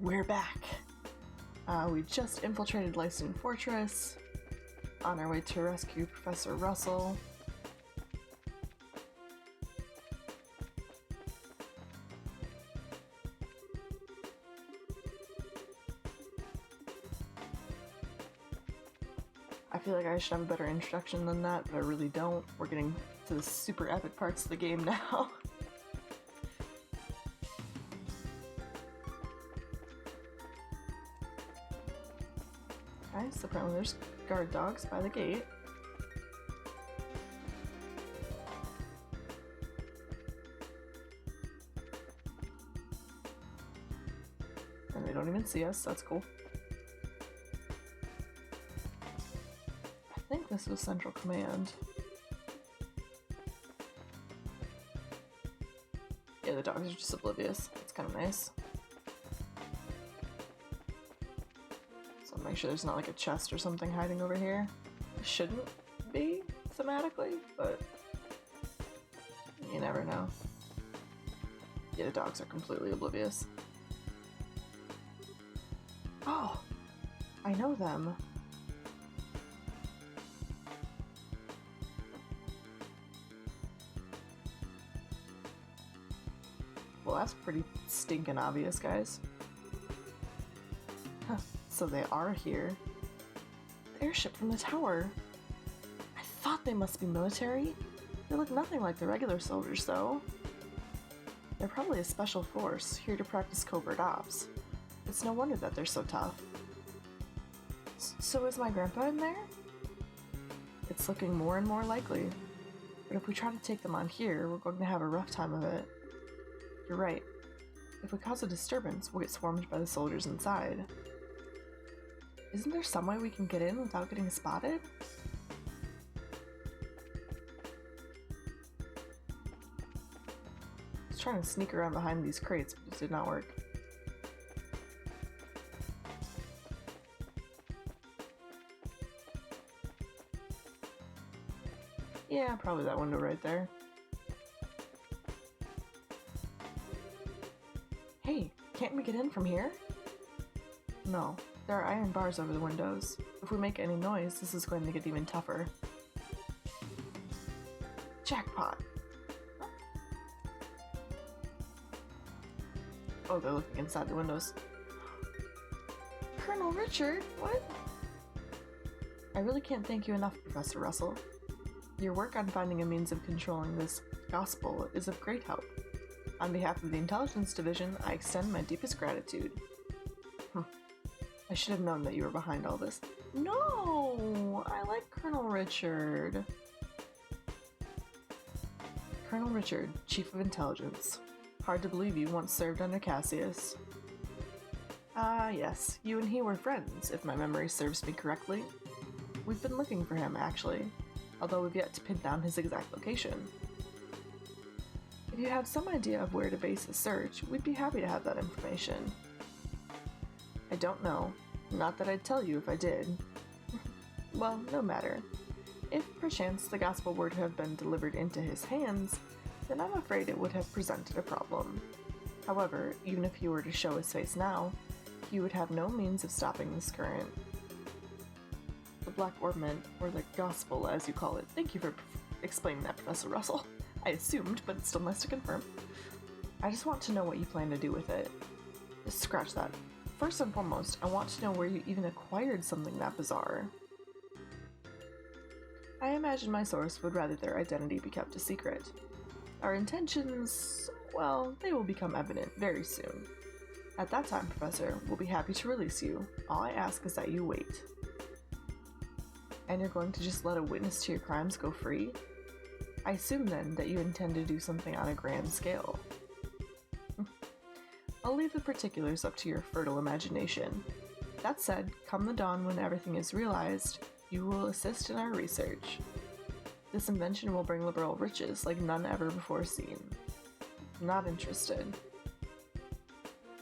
We're back. We just infiltrated Leiston Fortress, on our way to rescue Professor Russell. I feel like I should have a better introduction than that, but I really don't. We're getting to the super epic parts of the game now. Okay, so apparently there's guard dogs by the gate. And they don't even see us, so that's cool. I think this was Central Command. Yeah, the dogs are just oblivious. It's kind of nice. So make sure there's not like a chest or something hiding over here. It shouldn't be, thematically, but you never know. Yeah, the dogs are completely oblivious. Oh! I know them. Well, that's pretty stinking obvious, guys. Huh, so they are here. The airship from the tower. I thought they must be military. They look nothing like the regular soldiers, though. They're probably a special force, here to practice covert ops. It's no wonder that they're so tough. So is my grandpa in there? It's looking more and more likely. But if we try to take them on here, we're going to have a rough time of it. You're right. If we cause a disturbance, we'll get swarmed by the soldiers inside. Isn't there some way we can get in without getting spotted? I was trying to sneak around behind these crates, but it did not work. Yeah, probably that window right there. Hey, can't we get in from here? No, there are iron bars over the windows. If we make any noise, this is going to get even tougher. Jackpot! Oh, they're looking inside the windows. Colonel Richard, what? I really can't thank you enough, Professor Russell. Your work on finding a means of controlling this gospel is of great help. On behalf of the Intelligence Division, I extend my deepest gratitude. I should have known that you were behind all this. No! I like Colonel Richard. Colonel Richard, Chief of Intelligence. Hard to believe you once served under Cassius. Ah, yes. You and he were friends, if my memory serves me correctly. We've been looking for him, actually, although we've yet to pin down his exact location. If you have some idea of where to base a search, we'd be happy to have that information. I don't know. Not that I'd tell you if I did. Well, no matter. If, perchance, the gospel were to have been delivered into his hands, then I'm afraid it would have presented a problem. However, even if he were to show his face now, he would have no means of stopping this current. The Black Ornament, or the gospel as you call it. Thank you for explaining that, Professor Russell. I assumed, but it's still nice to confirm. I just want to know what you plan to do with it. Just scratch that. First and foremost, I want to know where you even acquired something that bizarre. I imagine my source would rather their identity be kept a secret. Our intentions, well, they will become evident very soon. At that time, Professor, we'll be happy to release you. All I ask is that you wait. And you're going to just let a witness to your crimes go free? I assume then that you intend to do something on a grand scale. I'll leave the particulars up to your fertile imagination. That said, come the dawn when everything is realized, you will assist in our research. This invention will bring liberal riches like none ever before seen. Not interested.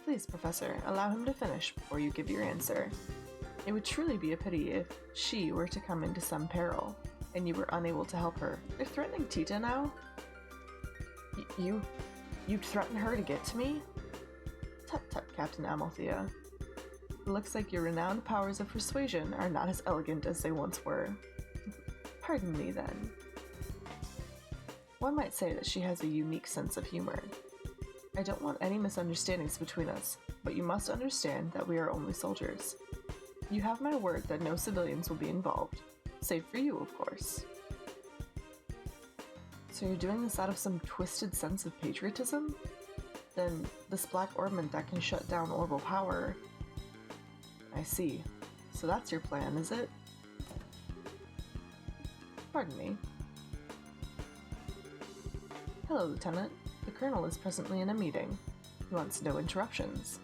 Please, Professor, allow him to finish before you give your answer. It would truly be a pity if she were to come into some peril, and you were unable to help her. They're threatening Tita now? You'd threaten her to get to me? Tut tut, Captain Amalthea. It looks like your renowned powers of persuasion are not as elegant as they once were. Pardon me, then. One might say that she has a unique sense of humor. I don't want any misunderstandings between us, but you must understand that we are only soldiers. You have my word that no civilians will be involved. Save for you, of course. So you're doing this out of some twisted sense of patriotism? Then this black orbment that can shut down orbital power... I see. So that's your plan, is it? Pardon me. Hello, Lieutenant. The Colonel is presently in a meeting. He wants no interruptions.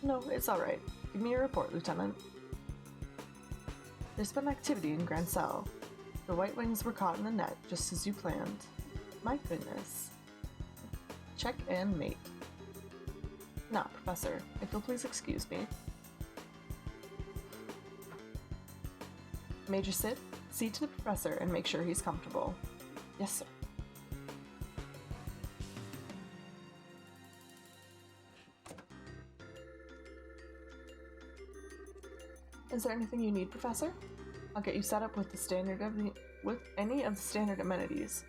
No, it's alright. Give me a report, Lieutenant. There's been activity in Grand Cell. The White Wings were caught in the net, just as you planned. My goodness. Check and mate. Now, Professor, if you'll please excuse me. Major Sid, see to the Professor and make sure he's comfortable. Yes, sir. Is there anything you need, Professor? I'll get you set up with any of the standard amenities.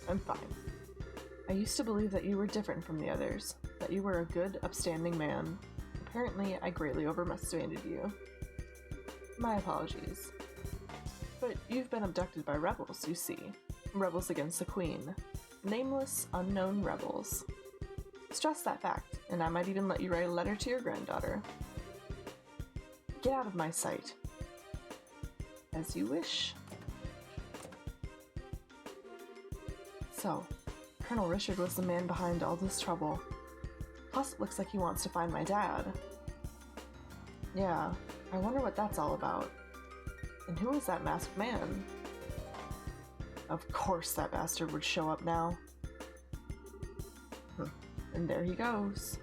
I'm fine. I used to believe that you were different from the others, that you were a good, upstanding man. Apparently, I greatly overestimated you. My apologies. But you've been abducted by rebels, you see. Rebels against the Queen. Nameless, unknown rebels. Stress that fact, and I might even let you write a letter to your granddaughter. Get out of my sight. As you wish. So, Colonel Richard was the man behind all this trouble. Plus, it looks like he wants to find my dad. Yeah, I wonder what that's all about. And who is that masked man? Of course that bastard would show up now. And there he goes.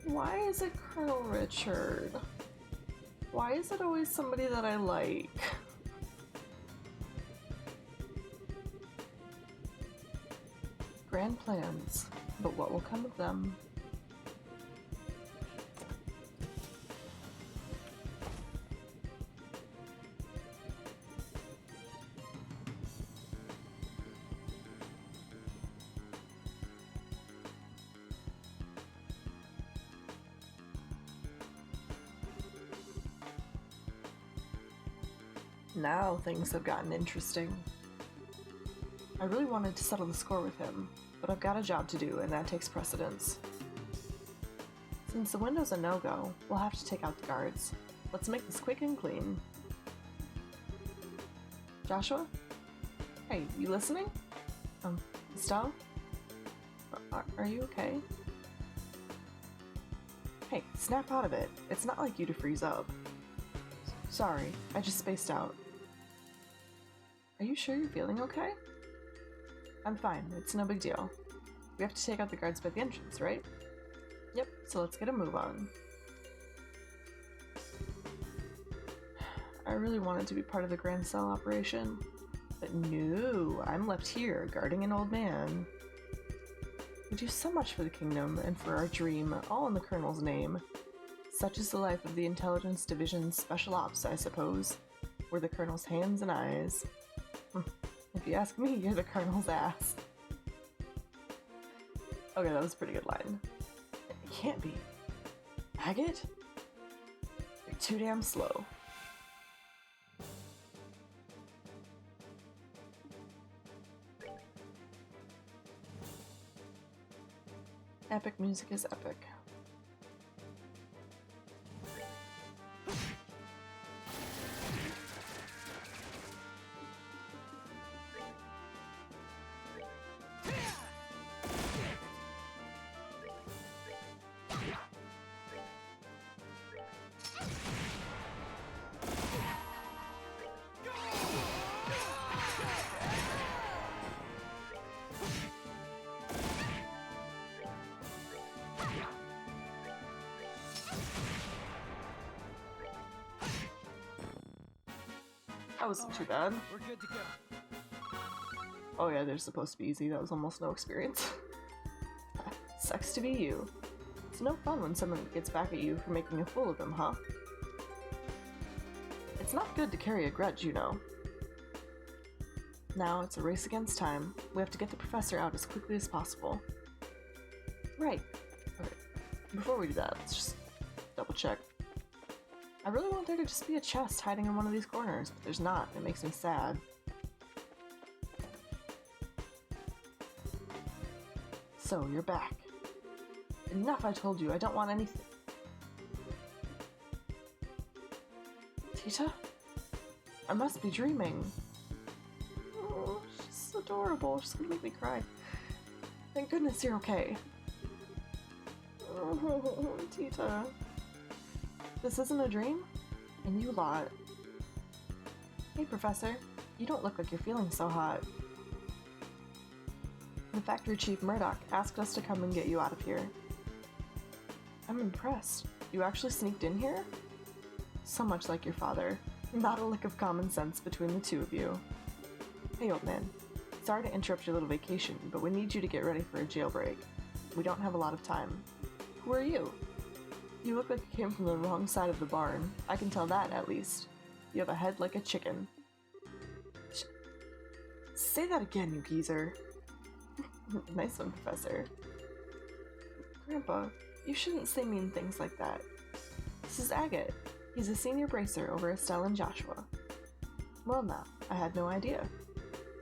Why is it Colonel Richard? Why is it always somebody that I like? Grand plans, but what will come of them? Now things have gotten interesting. I really wanted to settle the score with him, but I've got a job to do and that takes precedence. Since the window's a no-go, we'll have to take out the guards. Let's make this quick and clean. Joshua? Hey, you listening? Estelle? Are you okay? Hey, snap out of it. It's not like you to freeze up. Sorry, I just spaced out. Are you sure you're feeling okay? I'm fine, it's no big deal. We have to take out the guards by the entrance, right? Yep, so let's get a move on. I really wanted to be part of the Grand Cell operation, but no, I'm left here guarding an old man. We do so much for the kingdom and for our dream, all in the Colonel's name. Such is the life of the Intelligence Division's Special Ops, I suppose. We're the Colonel's hands and eyes. If you ask me, you're the Colonel's ass. Okay, that was a pretty good line. It can't be. Agate? You're too damn slow. Epic music is epic. That wasn't too bad. We're good to go. Oh yeah, they're supposed to be easy. That was almost no experience. Sucks to be you. It's no fun when someone gets back at you for making a fool of them, huh? It's not good to carry a grudge, you know. Now it's a race against time. We have to get the professor out as quickly as possible. Right. Okay. Before we do that, let's just double check. I really want there to just be a chest hiding in one of these corners, but there's not. It makes me sad. So, you're back. Enough, I told you. I don't want anything. Tita? I must be dreaming. Oh, she's adorable. She's gonna make me cry. Thank goodness you're okay. Oh, Tita. This isn't a dream? And you lot. Hey, Professor. You don't look like you're feeling so hot. The Factory Chief Murdoch asked us to come and get you out of here. I'm impressed. You actually sneaked in here? So much like your father. Not a lick of common sense between the two of you. Hey, old man. Sorry to interrupt your little vacation, but we need you to get ready for a jailbreak. We don't have a lot of time. Who are you? You look like you came from the wrong side of the barn. I can tell that, at least. You have a head like a chicken. Say that again, you geezer. Nice one, Professor. Grandpa, you shouldn't say mean things like that. This is Agate. He's a senior bracer over Estelle and Joshua. Well now, I had no idea.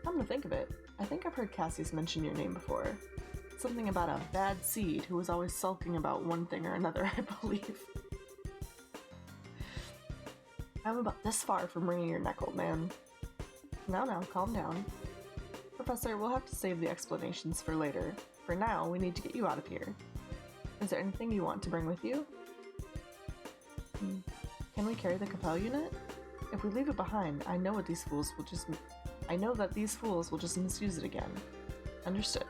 Come to think of it, I think I've heard Cassius mention your name before. Something about a bad seed who was always sulking about one thing or another, I believe. I'm about this far from wringing your neck, old man. Now, calm down. Professor, we'll have to save the explanations for later. For now, we need to get you out of here. Is there anything you want to bring with you? Can we carry the Capel unit? If we leave it behind, I know that these fools will just misuse it again. Understood.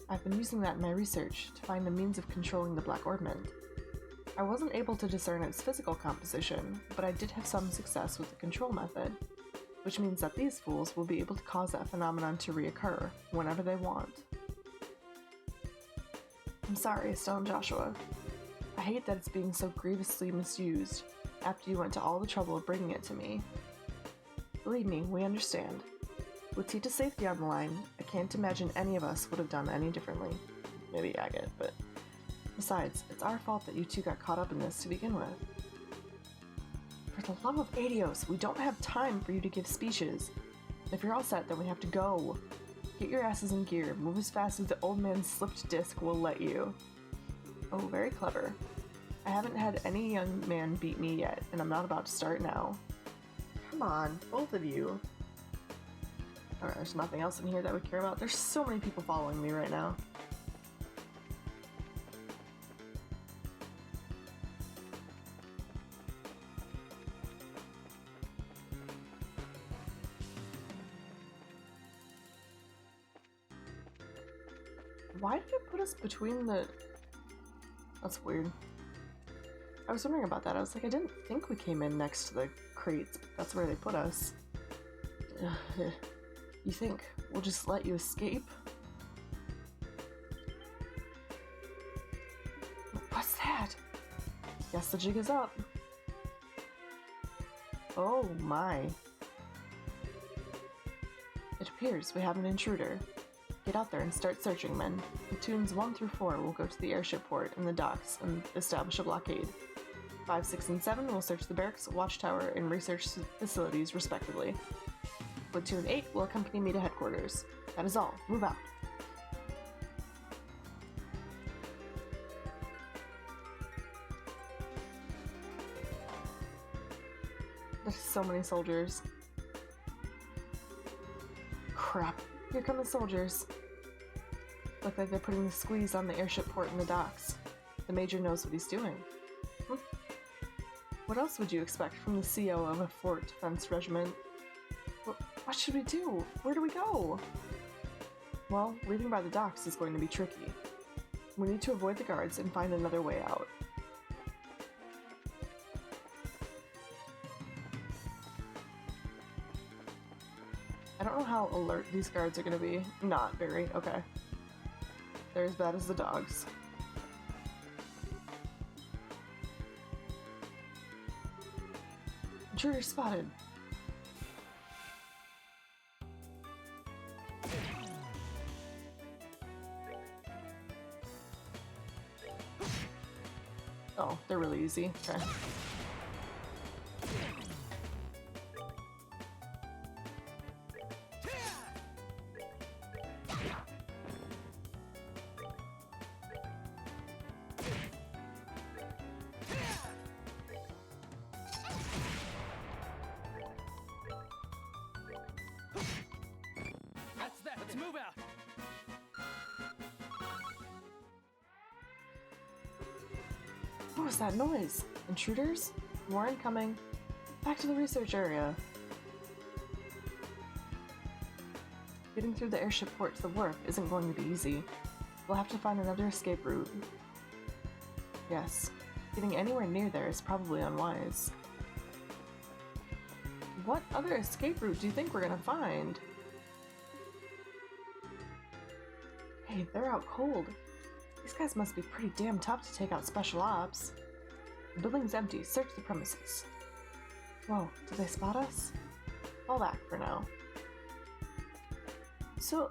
I've been using that in my research to find a means of controlling the Black Ornament. I wasn't able to discern its physical composition, but I did have some success with the control method, which means that these fools will be able to cause that phenomenon to reoccur whenever they want. I'm sorry, Estelle and Joshua. I hate that it's being so grievously misused after you went to all the trouble of bringing it to me. Believe me, we understand. With Tita's safety on the line, I can't imagine any of us would have done any differently. Maybe Agate, but besides, it's our fault that you two got caught up in this to begin with. For the love of Adios, we don't have time for you to give speeches. If you're all set, then we have to go. Get your asses in gear, move as fast as the old man's slipped disc will let you. Oh, very clever. I haven't had any young man beat me yet, and I'm not about to start now. Come on, both of you. Alright, there's nothing else in here that we care about. There's so many people following me right now. Why did it put us between the... That's weird. I was wondering about that. I was like, I didn't think we came in next to the crates, but that's where they put us. You think we'll just let you escape? What's that? Guess the jig is up. Oh my. It appears we have an intruder. Get out there and start searching, men. Platoons 1 through 4 will go to the airship port and the docks and establish a blockade. 5, 6, and 7 will search the barracks, watchtower, and research facilities, respectively. Platoon 8 will accompany me to headquarters. That is all. Move out. There's so many soldiers. Crap. Here come the soldiers. Look like they're putting the squeeze on the airship port and the docks. The Major knows what he's doing. What else would you expect from the CO of a fort defense regiment? What should we do? Where do we go? Well, leaving by the docks is going to be tricky. We need to avoid the guards and find another way out. don't know how alert these guards are gonna be. Not very. Okay. They're as bad as the dogs. Intruder spotted. Oh, they're really easy. Okay. Let's move out. What was that noise? Intruders? More incoming. Back to the research area. Getting through the airship port to the wharf isn't going to be easy. We'll have to find another escape route. Yes, getting anywhere near there is probably unwise. What other escape route do you think we're gonna find? Hey, they're out cold. These guys must be pretty damn tough to take out special ops. The building's empty. Search the premises. Whoa, did they spot us? Fall back for now. So,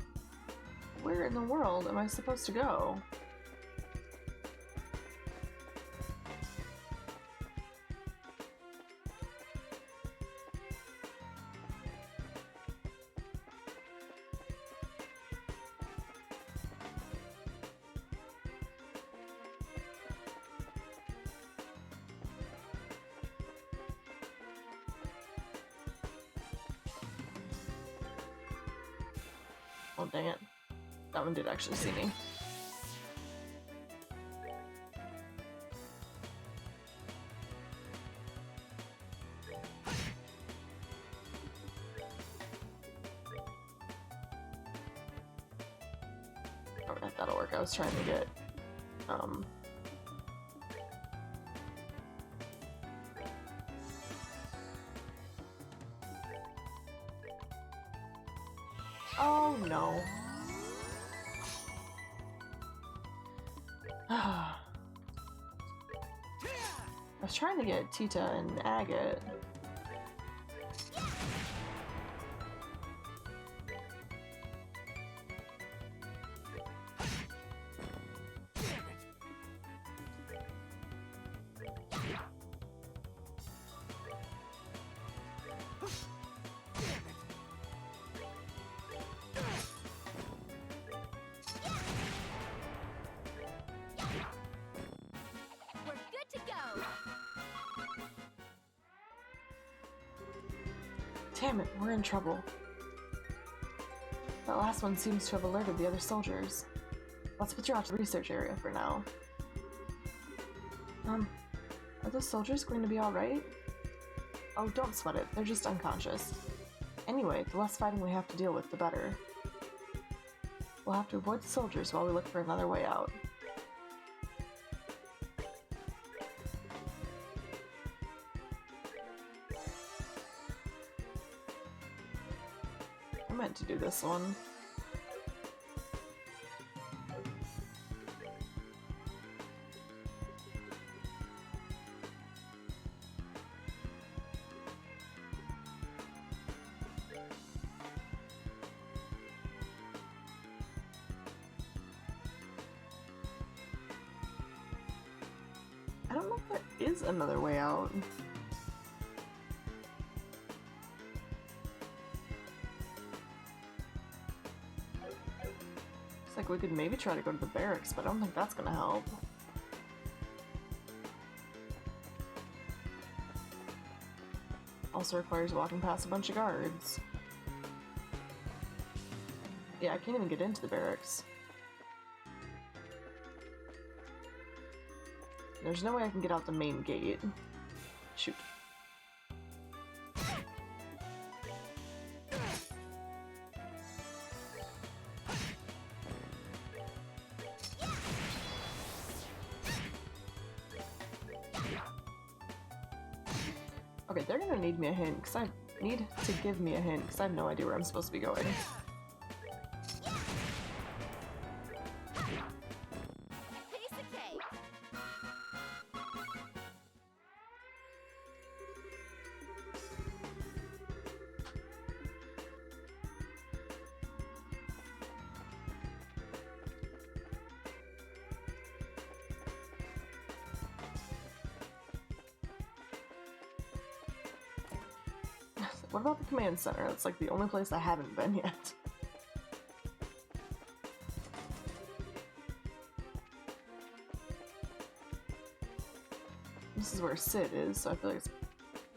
where in the world am I supposed to go? Oh, dang it. That one did actually see me. Alright, that'll work. I was trying to get, Oh, no. I was trying to get Tita and Agate. Damn it, we're in trouble. That last one seems to have alerted the other soldiers. Let's withdraw to the research area for now. Are those soldiers going to be alright? Oh, don't sweat it, they're just unconscious. Anyway, the less fighting we have to deal with, the better. We'll have to avoid the soldiers while we look for another way out. I meant to do this one. I don't know if there is another way out. Looks like we could maybe try to go to the barracks, but I don't think that's gonna help. Also requires walking past a bunch of guards. Yeah, I can't even get into the barracks. There's no way I can get out the main gate. Shoot. Okay, they're gonna need me a hint, because I Need to give me a hint, because I have no idea where I'm supposed to be going. What about the command center? That's like the only place I haven't been yet. This is where Sid is, so I feel like it's...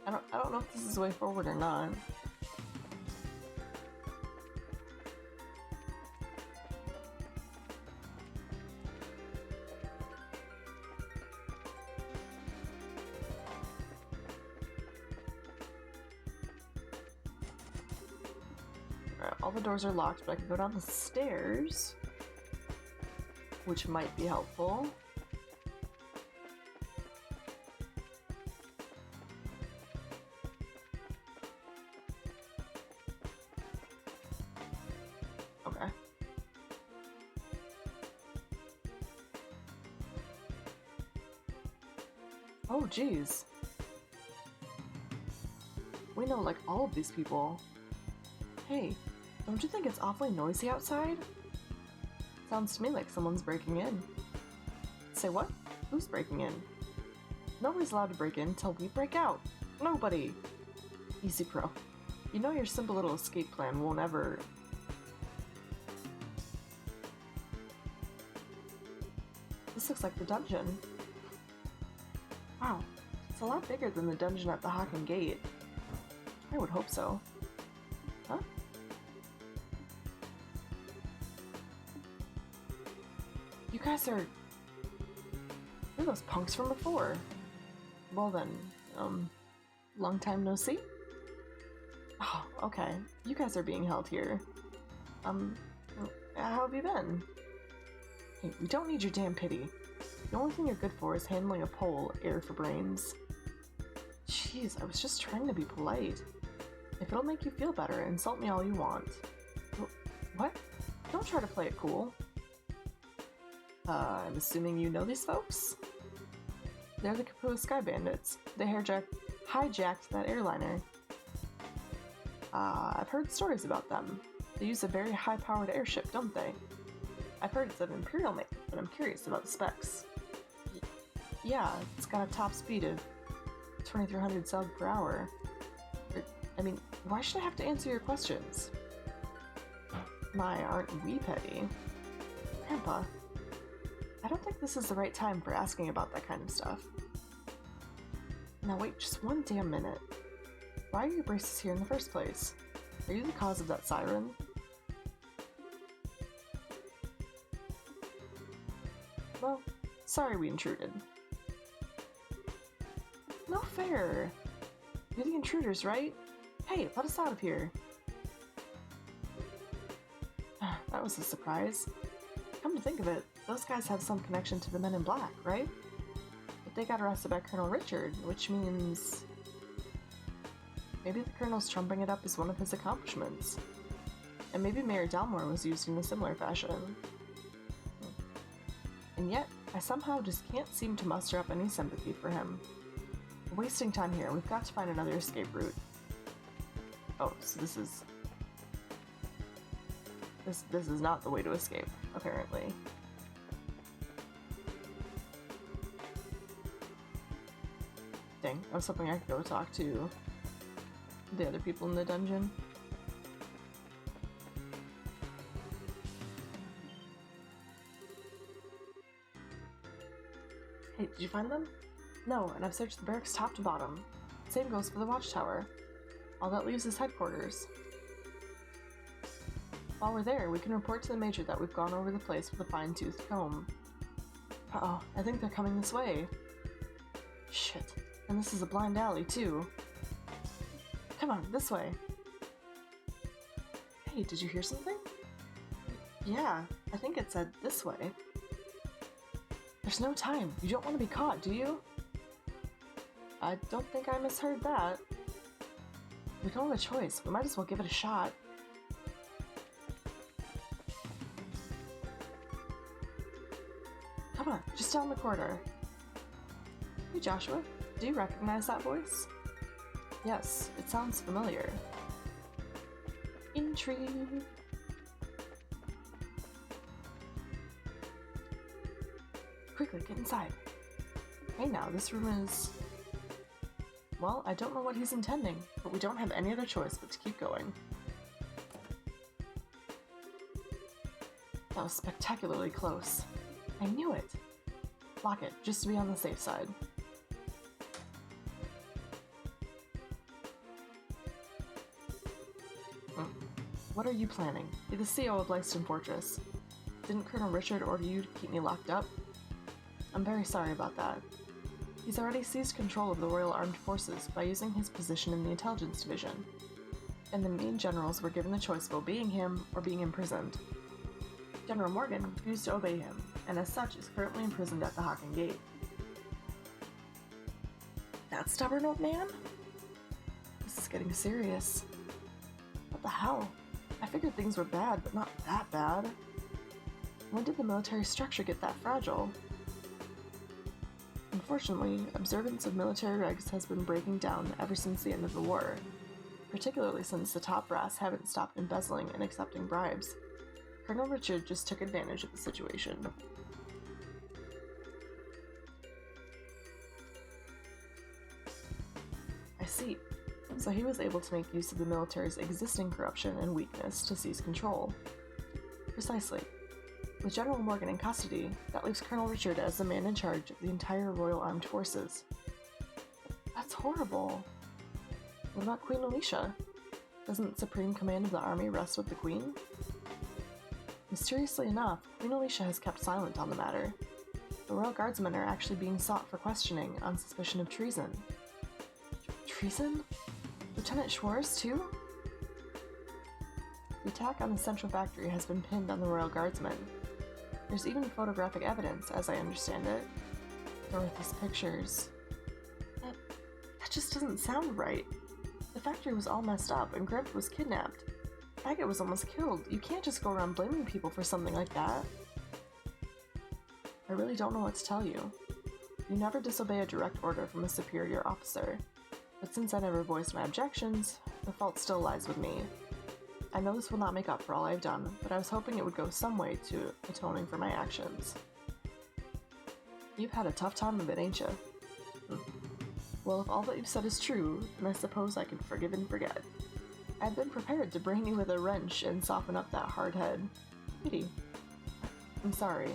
I don't know if this is the way forward or not. All the doors are locked, but I can go down the stairs, which might be helpful. Okay. Oh, geez. We know, like, all of these people. Hey. Don't you think it's awfully noisy outside? Sounds to me like someone's breaking in. Say what? Who's breaking in? Nobody's allowed to break in until we break out. Nobody! Easy, Pro. You know your simple little escape plan won't ever... This looks like the dungeon. Wow, it's a lot bigger than the dungeon at the Haken Gate. I would hope so. Huh? You guys are... You're those punks from before. Well then, long time no see? Oh, okay. You guys are being held here. How have you been? Hey, we don't need your damn pity. The only thing you're good for is handling a pole, air for brains. Jeez, I was just trying to be polite. If it'll make you feel better, insult me all you want. What? Don't try to play it cool. I'm assuming you know these folks? They're the Kapua Sky Bandits. They hijacked that airliner. I've heard stories about them. They use a very high-powered airship, don't they? I've heard it's an Imperial make, but I'm curious about the specs. Yeah, it's got a top speed of 2,300 sub per hour. I mean, why should I have to answer your questions? My, aren't we petty? Grandpa, I don't think this is the right time for asking about that kind of stuff. Now wait just one damn minute. Why are your braces here in the first place? Are you the cause of that siren? Well, sorry we intruded. No fair! You're the intruders, right? Hey, let us out of here! That was a surprise. Come to think of it, those guys have some connection to the Men in Black, right? But they got arrested by Colonel Richard, which means... maybe the Colonel's trumping it up as one of his accomplishments. And maybe Mayor Dalmore was used in a similar fashion. And yet, I somehow just can't seem to muster up any sympathy for him. We're wasting time here, we've got to find another escape route. Oh, so this is... This is not the way to escape, apparently. Dang, I was hoping I could go talk to the other people in the dungeon. Hey, did you find them? No, and I've searched the barracks top to bottom. Same goes for the watchtower. All that leaves is headquarters. While we're there, we can report to the Major that we've gone over the place with a fine-toothed comb. Uh-oh, I think they're coming this way. Shit, and this is a blind alley, too. Come on, this way. Hey, did you hear something? Yeah, I think it said this way. There's no time. You don't want to be caught, do you? I don't think I misheard that. We don't have a choice. We might as well give it a shot. Come on, just down the corridor. Hey Joshua, do you recognize that voice? Yes, it sounds familiar. Intrigue. Quickly, get inside. Hey now, this room is... Well, I don't know what he's intending, but we don't have any other choice but to keep going. That was spectacularly close. I knew it. Lock it, just to be on the safe side. What are you planning? You're the CEO of Leiston Fortress. Didn't Colonel Richard order you to keep me locked up? I'm very sorry about that. He's already seized control of the Royal Armed Forces by using his position in the Intelligence Division, and the main generals were given the choice of obeying him or being imprisoned. General Morgan refused to obey him, and as such is currently imprisoned at the Hawken Gate. That stubborn old man? This is getting serious. What the hell? I figured things were bad, but not that bad. When did the military structure get that fragile? Unfortunately, observance of military regs has been breaking down ever since the end of the war, particularly since the top brass haven't stopped embezzling and accepting bribes. Colonel Richard just took advantage of the situation. I see. So he was able to make use of the military's existing corruption and weakness to seize control. Precisely. With General Morgan in custody, that leaves Colonel Richard as the man in charge of the entire Royal Armed Forces. That's horrible. What about Queen Alicia? Doesn't supreme command of the army rest with the Queen? Mysteriously enough, Queen Alicia has kept silent on the matter. The Royal Guardsmen are actually being sought for questioning on suspicion of treason. Treason? Lieutenant Schwartz, too? The attack on the Central Factory has been pinned on the Royal Guardsmen. There's even photographic evidence, as I understand it. Dorothy's pictures. That just doesn't sound right. The factory was all messed up, and Grandpa was kidnapped. Agate was almost killed. You can't just go around blaming people for something like that. I really don't know what to tell you. You never disobey a direct order from a superior officer. But since I never voiced my objections, the fault still lies with me. I know this will not make up for all I've done, but I was hoping it would go some way to atoning for my actions. You've had a tough time of it, ain't you? Well, if all that you've said is true, then I suppose I can forgive and forget. I've been prepared to brain you with a wrench and soften up that hard head. Pity. I'm sorry.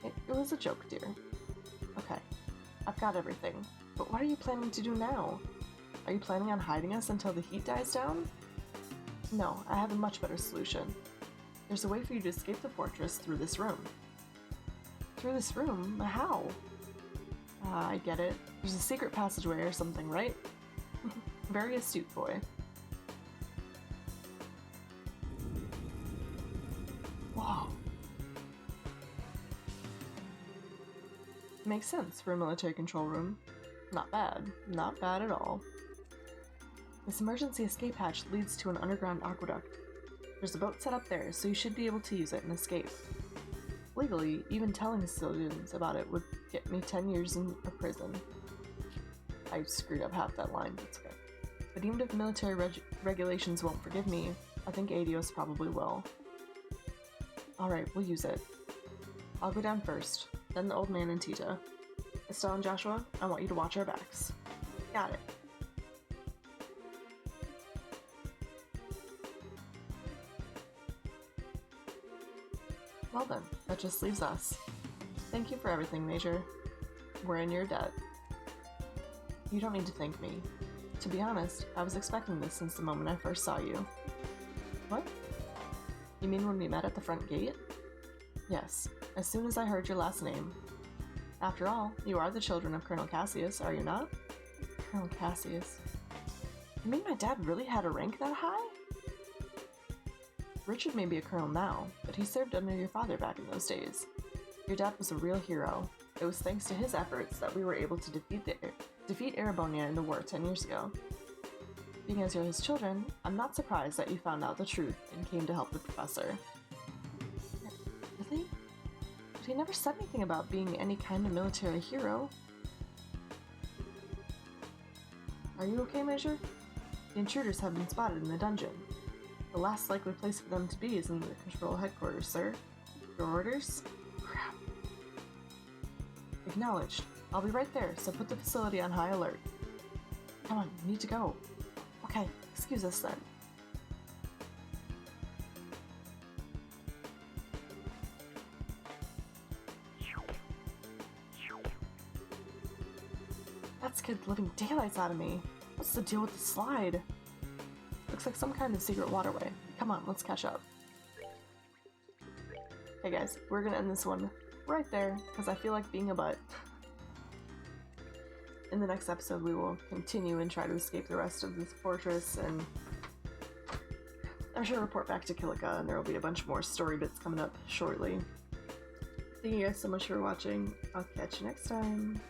It was a joke, dear. Okay, I've got everything. But what are you planning to do now? Are you planning on hiding us until the heat dies down? No, I have a much better solution. There's a way for you to escape the fortress through this room. Through this room? How? I get it. There's a secret passageway or something, right? Very astute, boy. Whoa. Makes sense for a military control room. Not bad. Not bad at all. This emergency escape hatch leads to an underground aqueduct. There's a boat set up there, so you should be able to use it and escape. Legally, even telling civilians about it would get me 10 years in prison. I screwed up half that line, but it's okay. But even if military regulations won't forgive me, I think Adios probably will. Alright, we'll use it. I'll go down first, then the old man and Tita. Estelle and Joshua, I want you to watch our backs. Got it. Well then, that just leaves us. Thank you for everything, Major. We're in your debt. You don't need to thank me. To be honest, I was expecting this since the moment I first saw you. What? You mean when we met at the front gate? Yes, as soon as I heard your last name. After all, you are the children of Colonel Cassius, are you not? Colonel Cassius. You mean my dad really had a rank that high? Richard may be a colonel now, but he served under your father back in those days. Your dad was a real hero. It was thanks to his efforts that we were able to defeat Erebonia in the war 10 years ago. Being as you're his children, I'm not surprised that you found out the truth and came to help the professor. Really? But he never said anything about being any kind of military hero. Are you okay, Major? The intruders have been spotted in the dungeon. The last likely place for them to be is in the control headquarters, sir. Your orders? Crap. Acknowledged. I'll be right there, so put the facility on high alert. Come on, we need to go. Okay, excuse us then. That scared the living daylights out of me. What's the deal with the slide? Looks like some kind of secret waterway. Come on, let's catch up. Hey guys, we're gonna end this one right there, because I feel like being a butt. In the next episode, we will continue and try to escape the rest of this fortress, and I shall report back to Kilika, and there will be a bunch more story bits coming up shortly. Thank you guys so much for watching. I'll catch you next time.